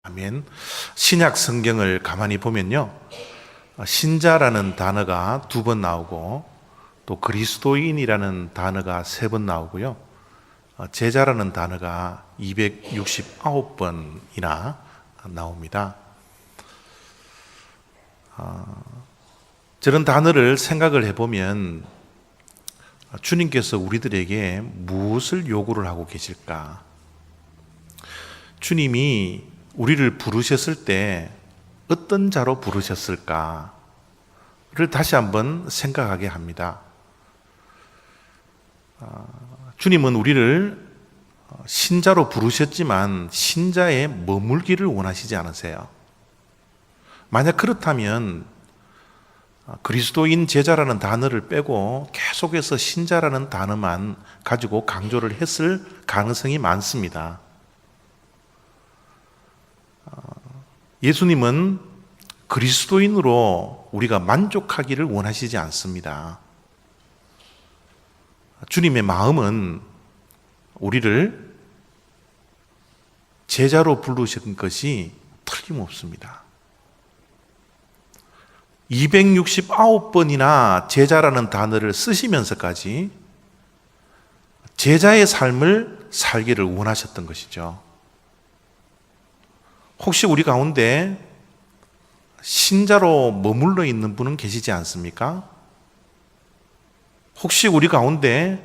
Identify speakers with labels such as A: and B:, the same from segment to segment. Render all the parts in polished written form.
A: 아멘. 신약 성경을 가만히 보면요, 신자라는 단어가 2번 나오고 또 그리스도인이라는 단어가 3번 나오고요, 제자라는 단어가 269번이나 나옵니다. 저런 단어를 생각을 해보면 주님께서 우리들에게 무엇을 요구를 하고 계실까? 주님이 우리를 부르셨을 때 어떤 자로 부르셨을까를 다시 한번 생각하게 합니다. 주님은 우리를 신자로 부르셨지만 신자에 머물기를 원하시지 않으세요. 만약 그렇다면 그리스도인 제자라는 단어를 빼고 계속해서 신자라는 단어만 가지고 강조를 했을 가능성이 많습니다. 예수님은 그리스도인으로 우리가 만족하기를 원하시지 않습니다. 주님의 마음은 우리를 제자로 부르신 것이 틀림없습니다. 269번이나 제자라는 단어를 쓰시면서까지 제자의 삶을 살기를 원하셨던 것이죠. 혹시 우리 가운데 신자로 머물러 있는 분은 계시지 않습니까? 혹시 우리 가운데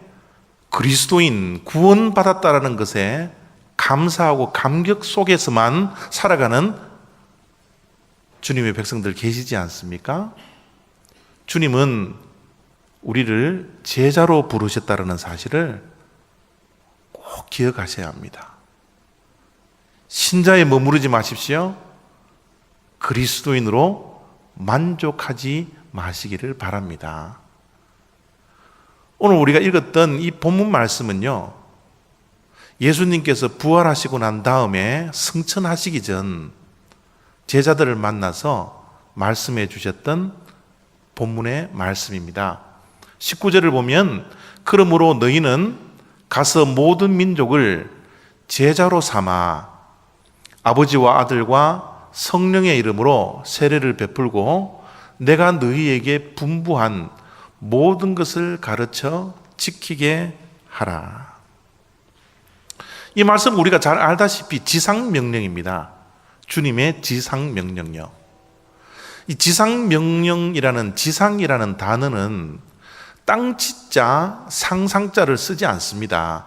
A: 그리스도인, 구원받았다라는 것에 감사하고 감격 속에서만 살아가는 주님의 백성들 계시지 않습니까? 주님은 우리를 제자로 부르셨다는 사실을 꼭 기억하셔야 합니다. 신자에 머무르지 마십시오. 그리스도인으로 만족하지 마시기를 바랍니다. 오늘 우리가 읽었던 이 본문 말씀은요, 예수님께서 부활하시고 난 다음에 승천하시기 전 제자들을 만나서 말씀해 주셨던 본문의 말씀입니다. 19절을 보면, 그러므로 너희는 가서 모든 민족을 제자로 삼아 아버지와 아들과 성령의 이름으로 세례를 베풀고 내가 너희에게 분부한 모든 것을 가르쳐 지키게 하라. 이 말씀 우리가 잘 알다시피 지상명령입니다. 주님의 지상명령요. 이 지상명령이라는, 지상이라는 단어는 땅지자, 상상자를 쓰지 않습니다.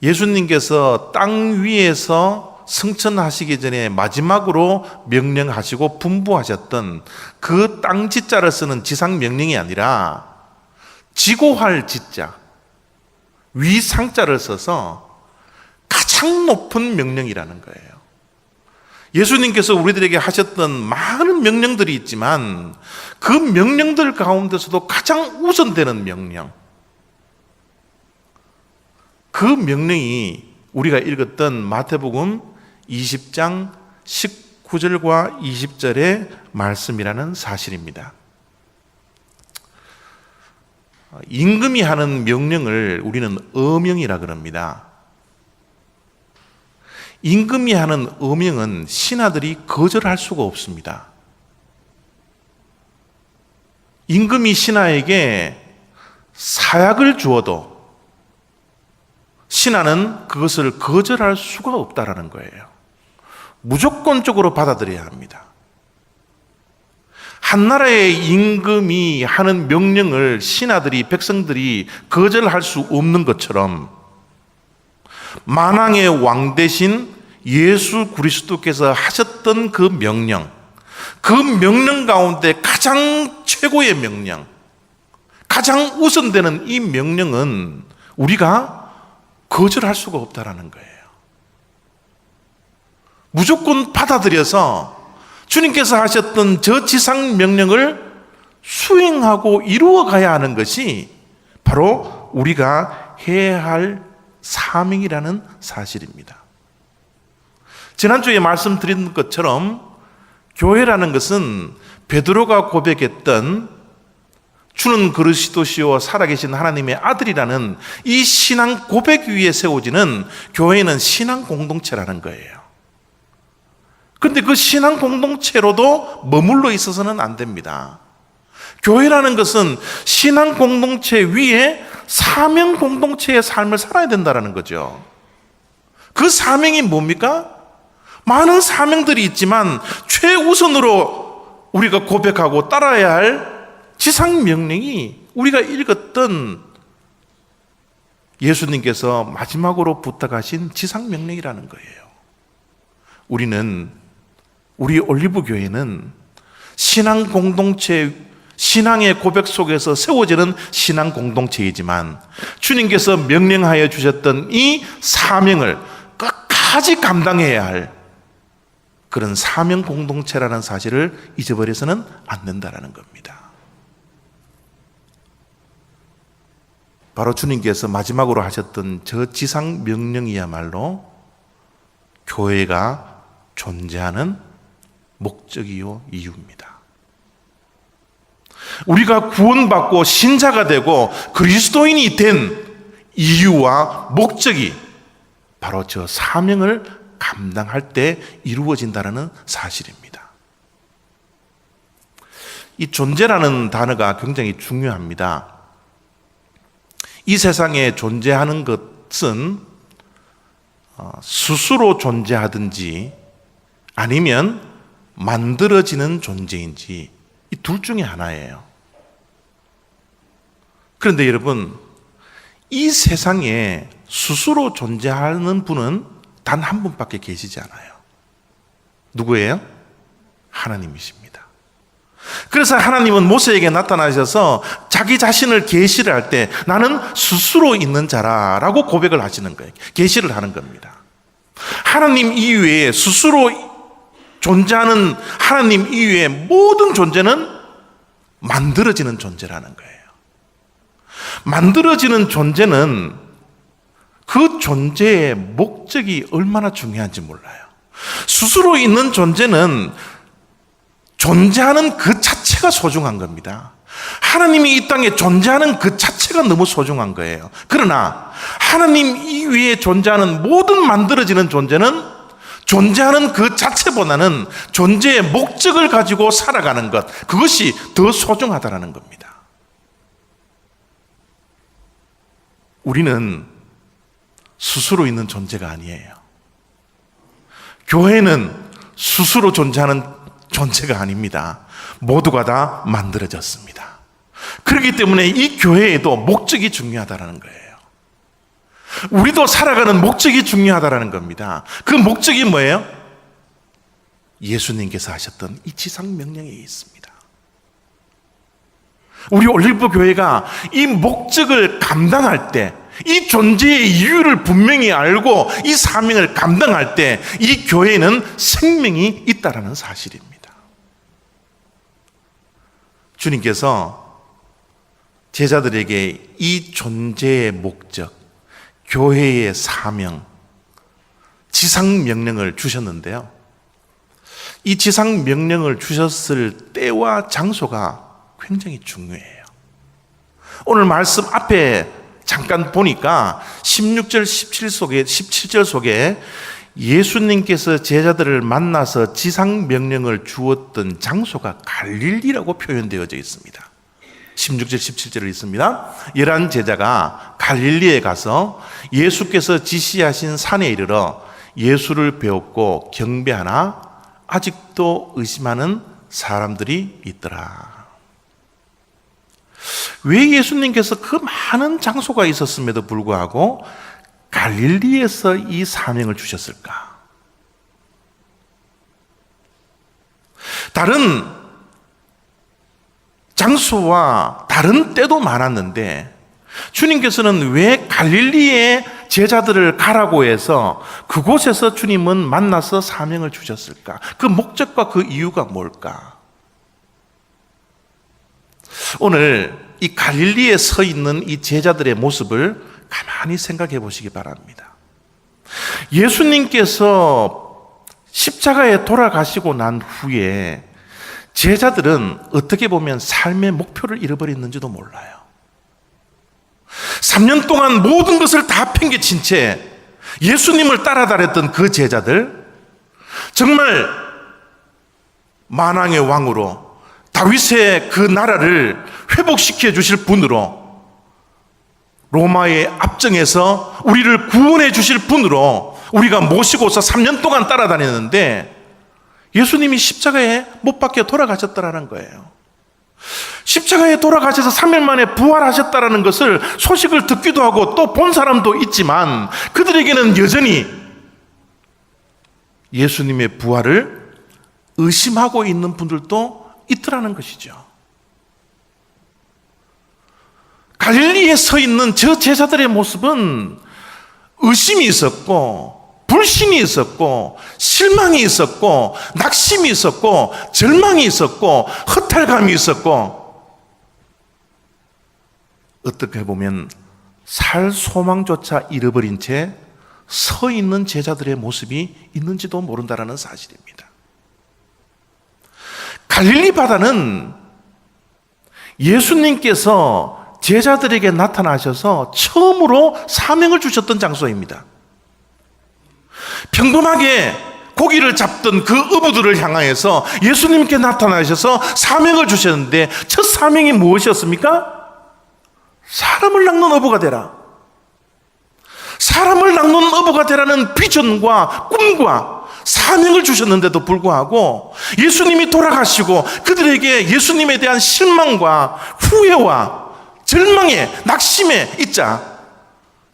A: 예수님께서 땅 위에서 승천하시기 전에 마지막으로 명령하시고 분부하셨던 그 땅지자를 쓰는 지상명령이 아니라 지고할 지자, 위상자를 써서 가장 높은 명령이라는 거예요. 예수님께서 우리들에게 하셨던 많은 명령들이 있지만 그 명령들 가운데서도 가장 우선되는 명령, 그 명령이 우리가 읽었던 마태복음 20장 19절과 20절의 말씀이라는 사실입니다. 임금이 하는 명령을 우리는 어명이라 그럽니다. 임금이 하는 어명은 신하들이 거절할 수가 없습니다. 임금이 신하에게 사약을 주어도 신하는 그것을 거절할 수가 없다라는 거예요. 무조건적으로 받아들여야 합니다. 한 나라의 임금이 하는 명령을 신하들이, 백성들이 거절할 수 없는 것처럼 만왕의 왕 대신 예수 그리스도께서 하셨던 그 명령 가운데 가장 최고의 명령, 가장 우선되는 이 명령은 우리가 거절할 수가 없다라는 거예요. 무조건 받아들여서 주님께서 하셨던 저 지상 명령을 수행하고 이루어 가야 하는 것이 바로 우리가 해야 할 사명이라는 사실입니다. 지난주에 말씀드린 것처럼 교회라는 것은 베드로가 고백했던 주는 그리스도시요 살아계신 하나님의 아들이라는 이 신앙 고백 위에 세워지는 교회는 신앙 공동체라는 거예요. 근데 그 신앙 공동체로도 머물러 있어서는 안 됩니다. 교회라는 것은 신앙 공동체 위에 사명 공동체의 삶을 살아야 된다는 거죠. 그 사명이 뭡니까? 많은 사명들이 있지만 최우선으로 우리가 고백하고 따라야 할 지상 명령이 우리가 읽었던 예수님께서 마지막으로 부탁하신 지상 명령이라는 거예요. 우리 올리브 교회는 신앙 공동체, 신앙의 고백 속에서 세워지는 신앙 공동체이지만 주님께서 명령하여 주셨던 이 사명을 끝까지 감당해야 할 그런 사명 공동체라는 사실을 잊어버려서는 안 된다는 겁니다. 바로 주님께서 마지막으로 하셨던 저 지상 명령이야말로 교회가 존재하는 목적이요 이유입니다. 우리가 구원받고 신자가 되고 그리스도인이 된 이유와 목적이 바로 저 사명을 감당할 때 이루어진다는 사실입니다. 이 존재라는 단어가 굉장히 중요합니다. 이 세상에 존재하는 것은 스스로 존재하든지 아니면 만들어지는 존재인지 이 둘 중에 하나예요. 그런데 여러분, 이 세상에 스스로 존재하는 분은 단 한 분밖에 계시지 않아요. 누구예요? 하나님이십니다. 그래서 하나님은 모세에게 나타나셔서 자기 자신을 계시를 할 때 나는 스스로 있는 자라라고 고백을 하시는 거예요. 계시를 하는 겁니다. 하나님 이외에 스스로 존재하는 하나님 이외의 모든 존재는 만들어지는 존재라는 거예요. 만들어지는 존재는 그 존재의 목적이 얼마나 중요한지 몰라요. 스스로 있는 존재는 존재하는 그 자체가 소중한 겁니다. 하나님이 이 땅에 존재하는 그 자체가 너무 소중한 거예요. 그러나 하나님 이외에 존재하는 모든 만들어지는 존재는 존재하는 그 자체보다는 존재의 목적을 가지고 살아가는 것, 그것이 더 소중하다는 겁니다. 우리는 스스로 있는 존재가 아니에요. 교회는 스스로 존재하는 존재가 아닙니다. 모두가 다 만들어졌습니다. 그렇기 때문에 이 교회에도 목적이 중요하다는 거예요. 우리도 살아가는 목적이 중요하다는 겁니다. 그 목적이 뭐예요? 예수님께서 하셨던 이 지상 명령에 있습니다. 우리 올리브 교회가 이 목적을 감당할 때, 이 존재의 이유를 분명히 알고 이 사명을 감당할 때 이 교회에는 생명이 있다는 사실입니다. 주님께서 제자들에게 이 존재의 목적, 교회의 사명, 지상 명령을 주셨는데요. 이 지상 명령을 주셨을 때와 장소가 굉장히 중요해요. 오늘 말씀 앞에 잠깐 보니까 16절, 17절 속에 예수님께서 제자들을 만나서 지상 명령을 주었던 장소가 갈릴리라고 표현되어져 있습니다. 16절, 17절을 있습니다. 11 제자가 갈릴리에 가서 예수께서 지시하신 산에 이르러 예수를 배웠고 경배하나 아직도 의심하는 사람들이 있더라. 왜 예수님께서 그 많은 장소가 있었음에도 불구하고 갈릴리에서 이 사명을 주셨을까? 다른 장소와 다른 때도 많았는데 주님께서는 왜 갈릴리에 제자들을 가라고 해서 그곳에서 주님은 만나서 사명을 주셨을까? 그 목적과 그 이유가 뭘까? 오늘 이 갈릴리에 서 있는 이 제자들의 모습을 가만히 생각해 보시기 바랍니다. 예수님께서 십자가에 돌아가시고 난 후에 제자들은 어떻게 보면 삶의 목표를 잃어버렸는지도 몰라요. 3년 동안 모든 것을 다 팽개친 채 예수님을 따라다녔던 그 제자들, 정말 만왕의 왕으로 다윗의 그 나라를 회복시켜 주실 분으로, 로마의 압정에서 우리를 구원해 주실 분으로 우리가 모시고서 3년 동안 따라다녔는데 예수님이 십자가에 못 박혀 돌아가셨다라는 거예요. 십자가에 돌아가셔서 3일 만에 부활하셨다라는 것을 소식을 듣기도 하고 또 본 사람도 있지만 그들에게는 여전히 예수님의 부활을 의심하고 있는 분들도 있더라는 것이죠. 갈릴리에 서 있는 저 제자들의 모습은 의심이 있었고 불신이 있었고 실망이 있었고 낙심이 있었고 절망이 있었고 허탈감이 있었고, 어떻게 보면 살 소망조차 잃어버린 채 서 있는 제자들의 모습이 있는지도 모른다는 사실입니다. 갈릴리 바다는 예수님께서 제자들에게 나타나셔서 처음으로 사명을 주셨던 장소입니다. 평범하게 고기를 잡던 그 어부들을 향하여서 예수님께 나타나셔서 사명을 주셨는데 첫 사명이 무엇이었습니까? 사람을 낚는 어부가 되라. 사람을 낚는 어부가 되라는 비전과 꿈과 사명을 주셨는데도 불구하고 예수님이 돌아가시고 그들에게 예수님에 대한 실망과 후회와 절망에 낙심에 있자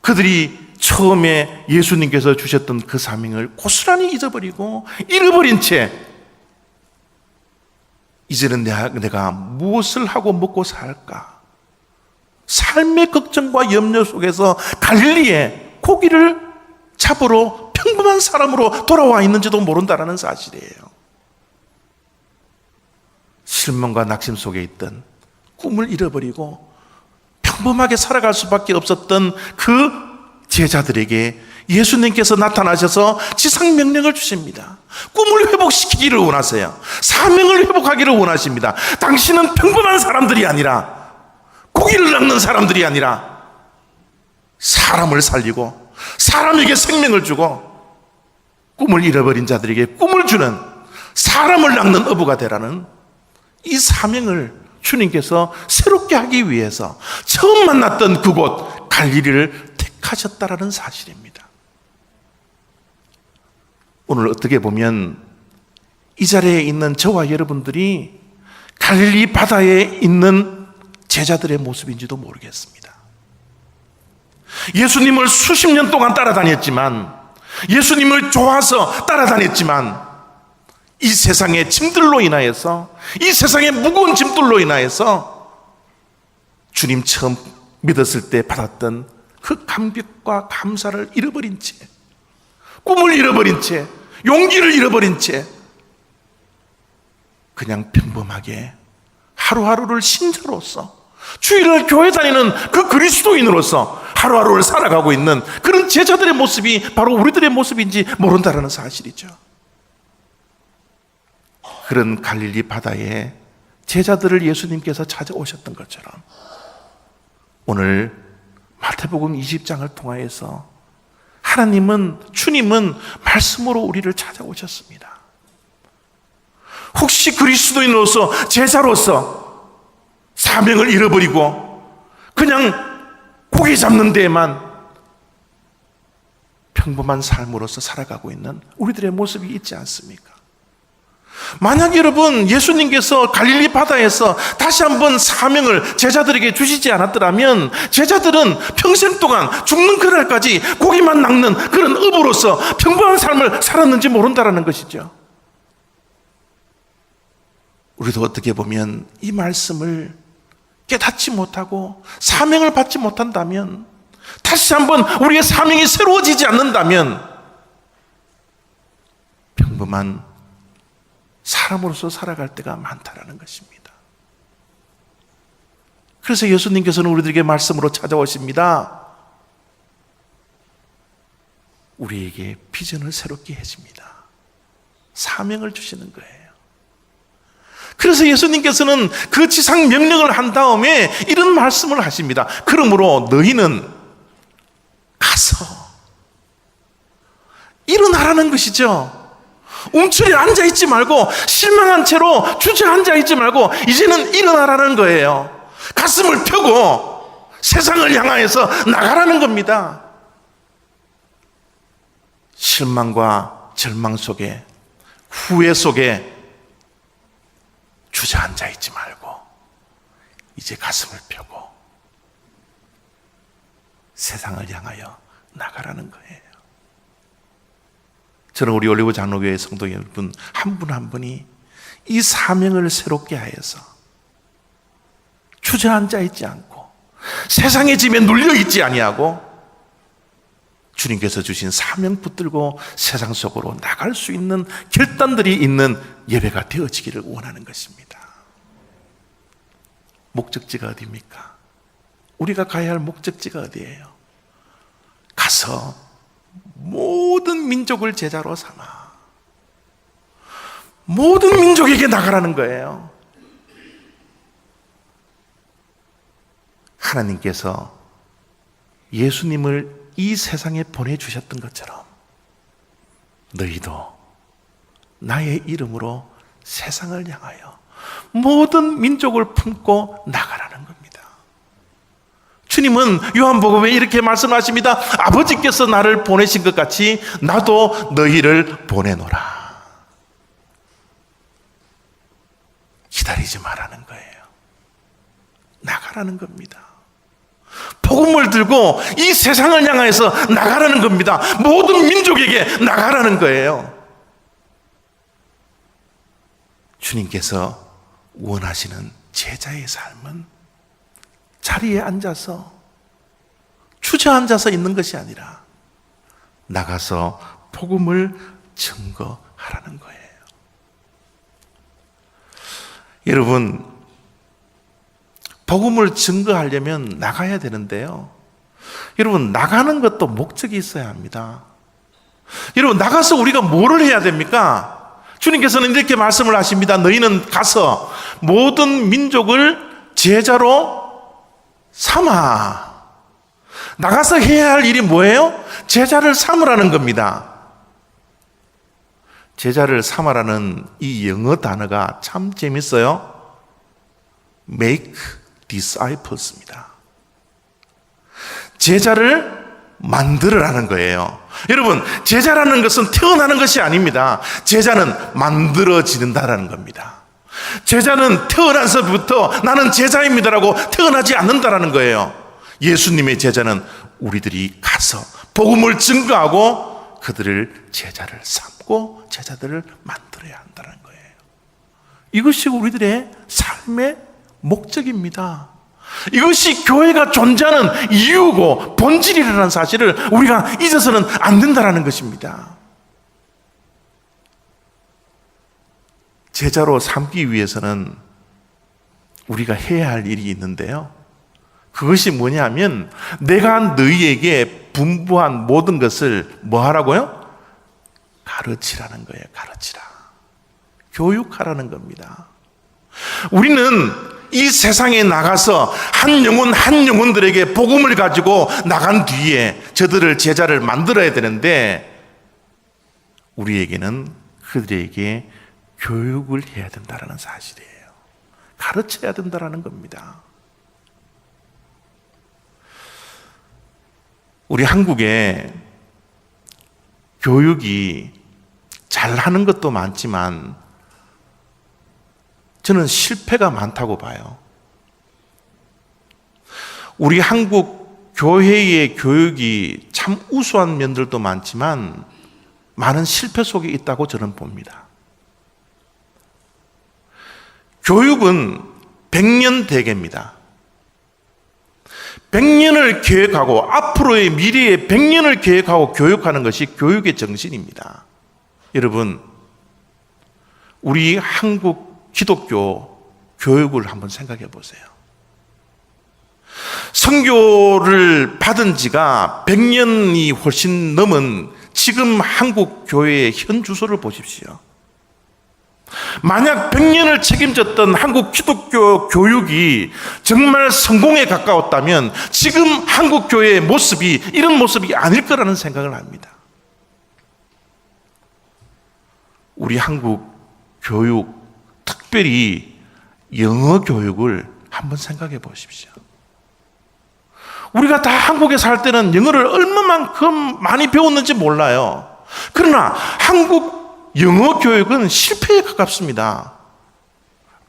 A: 그들이 처음에 예수님께서 주셨던 그 사명을 고스란히 잊어버리고 잃어버린 채 이제는 내가 무엇을 하고 먹고 살까? 삶의 걱정과 염려 속에서 갈릴리에 고기를 잡으러 평범한 사람으로 돌아와 있는지도 모른다는 사실이에요. 실망과 낙심 속에 있던, 꿈을 잃어버리고 평범하게 살아갈 수밖에 없었던 그 제자들에게 예수님께서 나타나셔서 지상 명령을 주십니다. 꿈을 회복시키기를 원하세요. 사명을 회복하기를 원하십니다. 당신은 평범한 사람들이 아니라, 고기를 낚는 사람들이 아니라 사람을 살리고 사람에게 생명을 주고 꿈을 잃어버린 자들에게 꿈을 주는, 사람을 낚는 어부가 되라는 이 사명을 주님께서 새롭게 하기 위해서 처음 만났던 그곳 갈릴리를 택하셨다라는 사실입니다. 오늘 어떻게 보면 이 자리에 있는 저와 여러분들이 갈릴리 바다에 있는 제자들의 모습인지도 모르겠습니다. 예수님을 수십 년 동안 따라다녔지만, 예수님을 좋아서 따라다녔지만, 이 세상의 짐들로 인하여서, 이 세상의 무거운 짐들로 인하여서 주님 처음 믿었을 때 받았던 그 감격과 감사를 잃어버린 채, 꿈을 잃어버린 채, 용기를 잃어버린 채 그냥 평범하게 하루하루를 신자로서, 주일날 교회 다니는 그 그리스도인으로서 하루하루를 살아가고 있는 그런 제자들의 모습이 바로 우리들의 모습인지 모른다는 사실이죠. 그런 갈릴리 바다에 제자들을 예수님께서 찾아오셨던 것처럼 오늘 마태복음 20장을 통하여서 주님은 말씀으로 우리를 찾아오셨습니다. 혹시 그리스도인으로서, 제자로서 사명을 잃어버리고 그냥 고기 잡는 데에만 평범한 삶으로서 살아가고 있는 우리들의 모습이 있지 않습니까? 만약 여러분 예수님께서 갈릴리 바다에서 다시 한번 사명을 제자들에게 주시지 않았더라면 제자들은 평생 동안 죽는 그날까지 고기만 낚는 그런 어부로서 평범한 삶을 살았는지 모른다는 것이죠. 우리도 어떻게 보면 이 말씀을 깨닫지 못하고 사명을 받지 못한다면, 다시 한번 우리의 사명이 새로워지지 않는다면 평범한 사람으로서 살아갈 때가 많다라는 것입니다. 그래서 예수님께서는 우리들에게 말씀으로 찾아오십니다. 우리에게 비전을 새롭게 해줍니다. 사명을 주시는 거예요. 그래서 예수님께서는 그 지상 명령을 한 다음에 이런 말씀을 하십니다. 그러므로 너희는 가서 일어나라는 것이죠. 움츠려 앉아있지 말고, 실망한 채로 주저앉아있지 말고 이제는 일어나라는 거예요. 가슴을 펴고 세상을 향하여서 나가라는 겁니다. 실망과 절망 속에, 후회 속에 주저앉아있지 말고 이제 가슴을 펴고 세상을 향하여 나가라는 거예요. 저는 우리 올리브 장로교회 성도 여러분 한 분 한 분이 이 사명을 새롭게 하여서 주저앉아 있지 않고 세상의 짐에 눌려 있지 아니하고 주님께서 주신 사명 붙들고 세상 속으로 나갈 수 있는 결단들이 있는 예배가 되어지기를 원하는 것입니다. 목적지가 어디입니까? 우리가 가야 할 목적지가 어디예요? 가서 모든 민족을 제자로 삼아 모든 민족에게 나가라는 거예요. 하나님께서 예수님을 이 세상에 보내주셨던 것처럼 너희도 나의 이름으로 세상을 향하여 모든 민족을 품고 나가라는 겁니다. 주님은 요한복음에 이렇게 말씀하십니다. 아버지께서 나를 보내신 것 같이 나도 너희를 보내노라. 기다리지 말라는 거예요. 나가라는 겁니다. 복음을 들고 이 세상을 향해서 나가라는 겁니다. 모든 민족에게 나가라는 거예요. 주님께서 원하시는 제자의 삶은 자리에 앉아서 주저앉아서 있는 것이 아니라 나가서 복음을 증거하라는 거예요. 여러분, 복음을 증거하려면 나가야 되는데요. 여러분, 나가는 것도 목적이 있어야 합니다. 여러분, 나가서 우리가 뭐를 해야 됩니까? 주님께서는 이렇게 말씀을 하십니다. 너희는 가서 모든 민족을 제자로 삼아. 나가서 해야 할 일이 뭐예요? 제자를 삼으라는 겁니다. 제자를 삼아라는 이 영어 단어가 참 재밌어요. Make disciples입니다. 제자를 만들어라는 거예요. 여러분, 제자라는 것은 태어나는 것이 아닙니다. 제자는 만들어지는다라는 겁니다. 제자는 태어나서부터 나는 제자입니다라고 태어나지 않는다라는 거예요. 예수님의 제자는 우리들이 가서 복음을 증거하고 그들을 제자를 삼고 제자들을 만들어야 한다는 거예요. 이것이 우리들의 삶의 목적입니다. 이것이 교회가 존재하는 이유고 본질이라는 사실을 우리가 잊어서는 안 된다는 것입니다. 제자로 삼기 위해서는 우리가 해야 할 일이 있는데요. 그것이 뭐냐면 내가 너희에게 분부한 모든 것을 뭐 하라고요? 가르치라는 거예요. 가르치라. 교육하라는 겁니다. 우리는 이 세상에 나가서 한 영혼 한 영혼들에게 복음을 가지고 나간 뒤에 저들을 제자를 만들어야 되는데 우리에게는 그들에게 교육을 해야 된다는 사실이에요. 가르쳐야 된다는 겁니다. 우리 한국에 교육이 잘하는 것도 많지만 저는 실패가 많다고 봐요. 우리 한국 교회의 교육이 참 우수한 면들도 많지만 많은 실패 속에 있다고 저는 봅니다. 교육은 100년 대계입니다. 100년을 계획하고 앞으로의 미래의 100년을 계획하고 교육하는 것이 교육의 정신입니다. 여러분, 우리 한국 기독교 교육을 한번 생각해 보세요. 선교를 받은 지가 100년이 훨씬 넘은 지금 한국 교회의 현 주소를 보십시오. 만약 100년을 책임졌던 한국 기독교 교육이 정말 성공에 가까웠다면 지금 한국 교회의 모습이 이런 모습이 아닐 거라는 생각을 합니다. 우리 한국 교육, 특별히 영어 교육을 한번 생각해 보십시오. 우리가 다 한국에 살 때는 영어를 얼마만큼 많이 배웠는지 몰라요. 그러나 한국 영어 교육은 실패에 가깝습니다.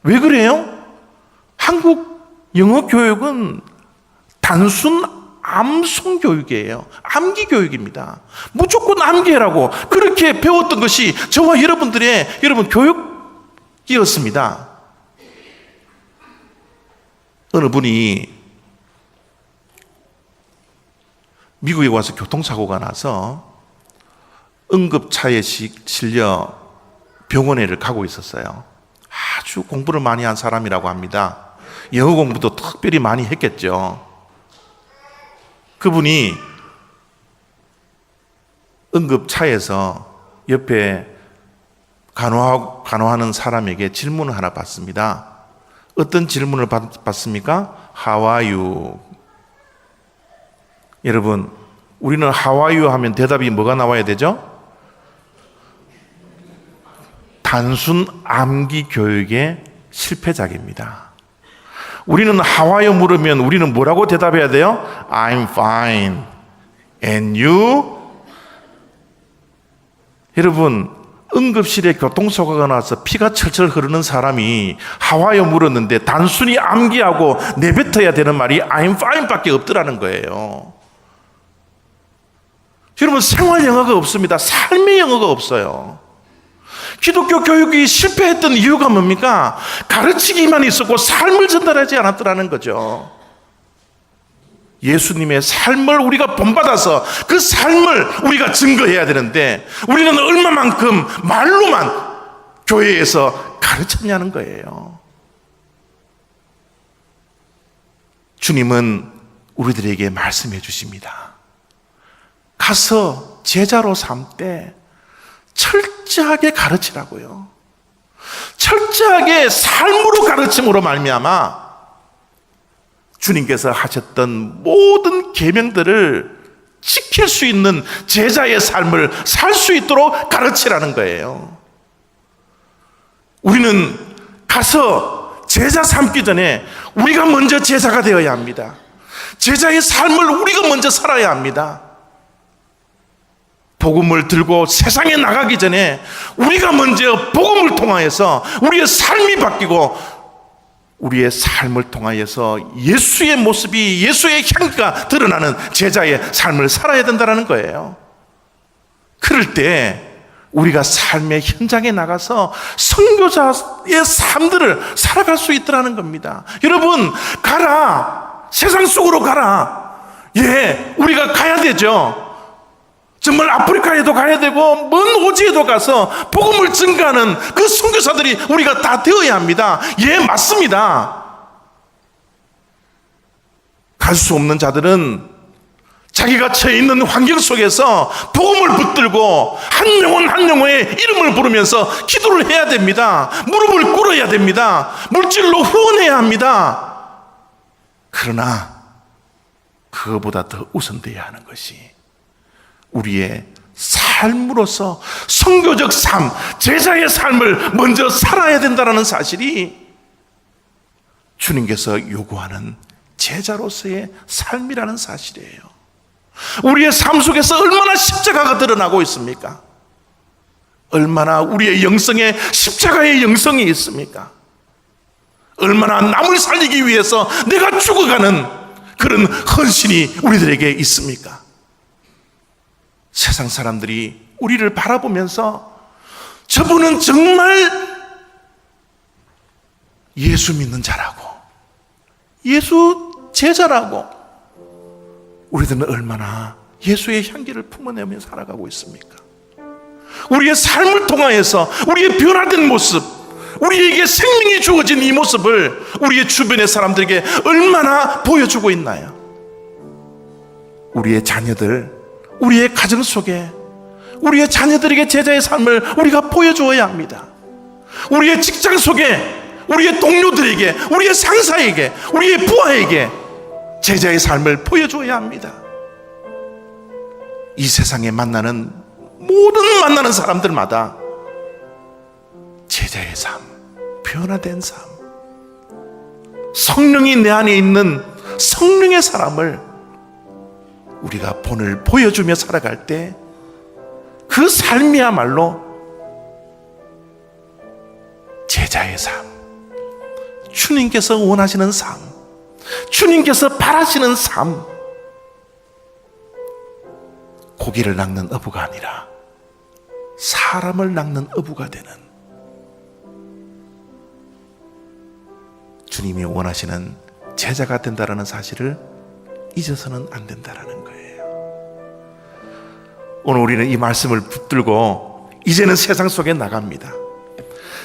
A: 왜 그래요? 한국 영어 교육은 단순 암송 교육이에요. 암기 교육입니다. 무조건 암기라고 그렇게 배웠던 것이 저와 여러분들의 교육이었습니다. 어느 분이 미국에 와서 교통사고가 나서 응급차에 실려 병원에를 가고 있었어요. 아주 공부를 많이 한 사람이라고 합니다. 영어 공부도 특별히 많이 했겠죠. 그분이 응급차에서 옆에 간호하는 사람에게 질문을 하나 받습니다. 어떤 질문을 받습니까? How are you? 여러분, 우리는 How are you 하면 대답이 뭐가 나와야 되죠? 단순 암기 교육의 실패작입니다. 우리는 How are you 물으면 우리는 뭐라고 대답해야 돼요? I'm fine. And you? 여러분, 응급실에 교통사고가 나서 피가 철철 흐르는 사람이 How are you 물었는데 단순히 암기하고 내뱉어야 되는 말이 I'm fine 밖에 없더라는 거예요. 여러분, 생활 영어가 없습니다. 삶의 영어가 없어요. 기독교 교육이 실패했던 이유가 뭡니까? 가르치기만 있었고 삶을 전달하지 않았더라는 거죠. 예수님의 삶을 우리가 본받아서 그 삶을 우리가 증거해야 되는데 우리는 얼마만큼 말로만 교회에서 가르쳤냐는 거예요. 주님은 우리들에게 말씀해 주십니다. 가서 제자로 삼되 철저하게 가르치라고요. 철저하게 삶으로 가르침으로 말미암아 주님께서 하셨던 모든 계명들을 지킬 수 있는 제자의 삶을 살 수 있도록 가르치라는 거예요. 우리는 가서 제자 삼기 전에 우리가 먼저 제자가 되어야 합니다. 제자의 삶을 우리가 먼저 살아야 합니다. 복음을 들고 세상에 나가기 전에 우리가 먼저 복음을 통하여서 우리의 삶이 바뀌고 우리의 삶을 통하여서 예수의 모습이, 예수의 향기가 드러나는 제자의 삶을 살아야 된다는 거예요. 그럴 때 우리가 삶의 현장에 나가서 선교자의 삶들을 살아갈 수 있더라는 겁니다. 여러분, 가라. 세상 속으로 가라. 예, 우리가 가야 되죠. 정말 아프리카에도 가야 되고 먼 오지에도 가서 복음을 증가하는 그 선교사들이 우리가 다 되어야 합니다. 예, 맞습니다. 갈 수 없는 자들은 자기가 처해 있는 환경 속에서 복음을 붙들고 한 영혼 한 영혼의 이름을 부르면서 기도를 해야 됩니다. 무릎을 꿇어야 됩니다. 물질로 후원해야 합니다. 그러나 그거보다 더 우선되어야 하는 것이 우리의 삶으로서 선교적 삶, 제자의 삶을 먼저 살아야 된다는 사실이 주님께서 요구하는 제자로서의 삶이라는 사실이에요. 우리의 삶 속에서 얼마나 십자가가 드러나고 있습니까? 얼마나 우리의 영성에 십자가의 영성이 있습니까? 얼마나 남을 살리기 위해서 내가 죽어가는 그런 헌신이 우리들에게 있습니까? 세상 사람들이 우리를 바라보면서 저분은 정말 예수 믿는 자라고, 예수 제자라고, 우리들은 얼마나 예수의 향기를 품어내며 살아가고 있습니까? 우리의 삶을 통하여서 우리의 변화된 모습, 우리에게 생명이 주어진 이 모습을 우리의 주변의 사람들에게 얼마나 보여주고 있나요? 우리의 자녀들, 우리의 가정 속에 우리의 자녀들에게 제자의 삶을 우리가 보여주어야 합니다. 우리의 직장 속에 우리의 동료들에게, 우리의 상사에게, 우리의 부하에게 제자의 삶을 보여줘야 합니다. 이 세상에 만나는 모든 사람들마다 제자의 삶, 변화된 삶, 성령이 내 안에 있는 성령의 사람을 우리가 본을 보여주며 살아갈 때 그 삶이야말로 제자의 삶, 주님께서 원하시는 삶, 주님께서 바라시는 삶, 고기를 낚는 어부가 아니라 사람을 낚는 어부가 되는 주님이 원하시는 제자가 된다는 사실을 잊어서는 안 된다는 거예요. 오늘 우리는 이 말씀을 붙들고 이제는 세상 속에 나갑니다.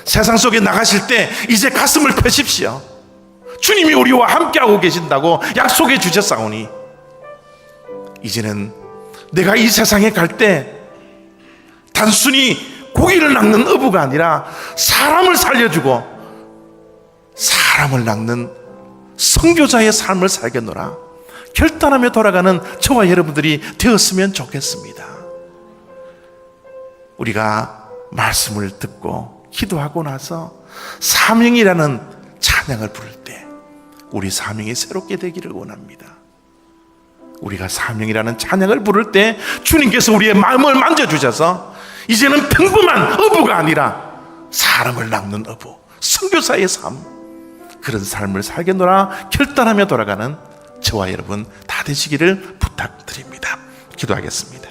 A: 세상 속에 나가실 때 이제 가슴을 펴십시오. 주님이 우리와 함께하고 계신다고 약속해 주셨사오니 이제는 내가 이 세상에 갈 때 단순히 고기를 낚는 어부가 아니라 사람을 살려주고 사람을 낚는 선교자의 삶을 살겠노라 결단하며 돌아가는 저와 여러분들이 되었으면 좋겠습니다. 우리가 말씀을 듣고 기도하고 나서 사명이라는 찬양을 부를 때 우리 사명이 새롭게 되기를 원합니다. 우리가 사명이라는 찬양을 부를 때 주님께서 우리의 마음을 만져주셔서 이제는 평범한 어부가 아니라 사람을 낚는 어부, 선교사의 삶, 그런 삶을 살겠노라 결단하며 돌아가는 저와 여러분 다 되시기를 부탁드립니다. 기도하겠습니다.